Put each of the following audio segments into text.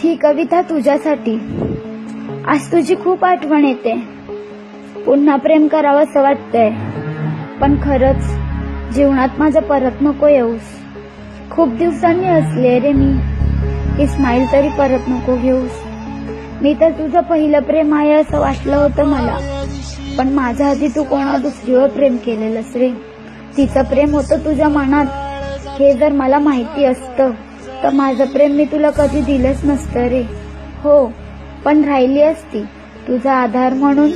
ही कविता तुझ्यासाठी. आज तुझी खूप आठवण येते. पुन्हा प्रेम करावं असं वाटतंय, पण खरंच जीवनात माझं परत नको येऊस. खूप दिवसांनी हसले रे मी, ही स्माईल तरी परत नको घेऊस. मी तर तुझं पहिलं प्रेम आहे असं वाटलं होतं मला, पण माझ्या आधी तू कोणा दुसरीवर प्रेम केलेलंस रे. तिचं प्रेम होतं तुझ्या मनात. हे जर मला माहिती असतं तर माझं प्रेम मी तुला कधी दिलंच नसतं रे. हो, पण राहिली असती तुझा आधार म्हणून.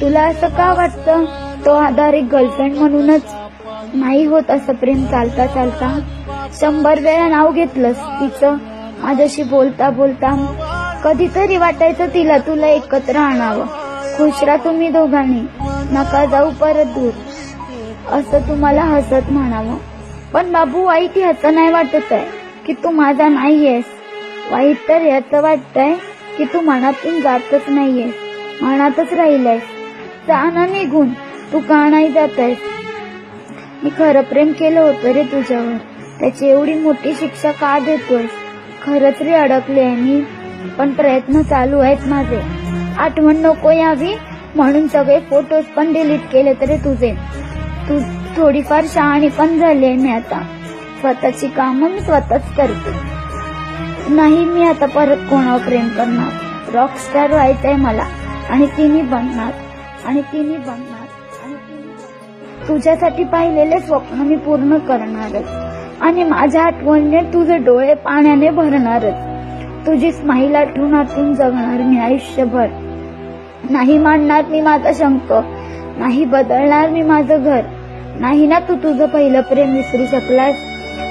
तुला असं का वाटतं तो आधार एक गर्लफ्रेंड म्हणूनच नाही होत असं प्रेम चालता चालता? 100 वेळा नाव घेतलंस तिचं माझ्याशी बोलता बोलता. कधीतरी वाटायचं तिला तुला एकत्र आणावं. खुश राहा तुम्ही दोघांनी, नका जाऊ परत दूर, असं तुम्हाला हसत म्हणावं. पण बाबू, वाईट ह्याचं नाही वाटत आहे की तू माझा नाहीयेस. वाईट तर ह्याचं वाटतंय की तू मनातून जातच नाहीयेस, मनातच राहिलायस. जा ना निघून, तू का नाही जातायस? मी खरं प्रेम केलं होतं रे तुझ्यावर, त्याची एवढी मोठी शिक्षा का देतोयस? खरंच रे अडकले आहे मी, पण प्रयत्न चालू आहेत माझे. आठवण नको यावी म्हणून सगळे फोटोज पण डिलीट केले तरी तुझे. तू थोडीफार शहाणी पण झाली मी आता. स्वतःची कामं मी स्वतःच करते. नाही, मी आता परत कोणावर प्रेम करणार. रॉकस्टार व्हायचंय मला, आणि तिने बनणार. तुझ्यासाठी पाहिलेले स्वप्न मी पूर्ण करणारच, आणि माझ्या आठवणीने तुझे डोळे पाण्याने भरणारच. तुझी स्माईल आठवून जगणार मी आयुष्यभर. नाही मांडणार मी माझा शंक, नाही बदलणार मी माझं घर. नाही ना तू तुझं पहिलं प्रेम विसरू शकलास,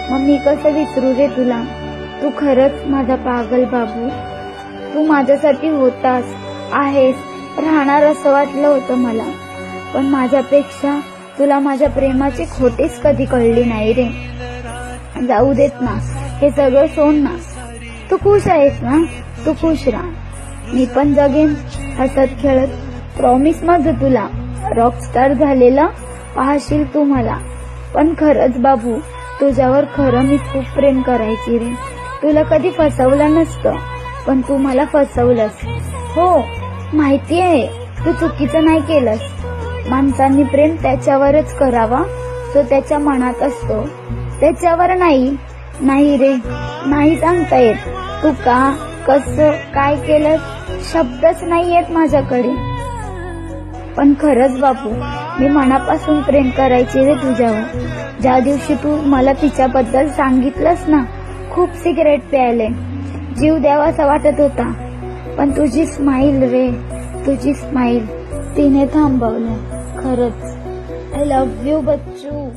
मग मी कसं विसरू रे तुला? तू खरंच माझा पागल बाबू. तू माझ्यासाठी होतास, आहेस, राहणार असं वाटलं होतं मला, पण माझ्यापेक्षा तुला माझ्या प्रेमाची खोटीच कधी कळली नाही रे. जाऊ देत ना, हे सगळं सोड ना. तू खुश आहेस ना? तू खुश राहा, मी पण जगेन हसत खेळत. प्रॉमिस माझं तुला, रॉकस्टार झालेला पाहशील तू मला. पण खरंच बाबू, तुझ्यावर खरं मी खूप प्रेम करायची रे. तुला कधी फसवलं नसतं, पण तू मला फसवलंस. हो, माहिती आहे, तू चुकीचं नाही केलंस. माणसांनी प्रेम त्याच्यावरच करावा जो त्याच्या मनात असतो, त्याच्यावर नाही. नाही रे, नाही सांगता येत. तू का, कसं, काय केलं, शब्दच नाही येत माझ्याकडे. पण खरंच बापू, मी मनापासून प्रेम करायचे रे तुझ्यावर. ज्या दिवशी तू मला तिच्याबद्दल सांगितलंस ना, खूप सिगरेट प्यायले, जीव द्यावासा वाटत होता. पण तुझी स्माईल रे, तुझी स्माईल, तिने थांबवलं. खरंच, आय लव्ह यू बच्चू.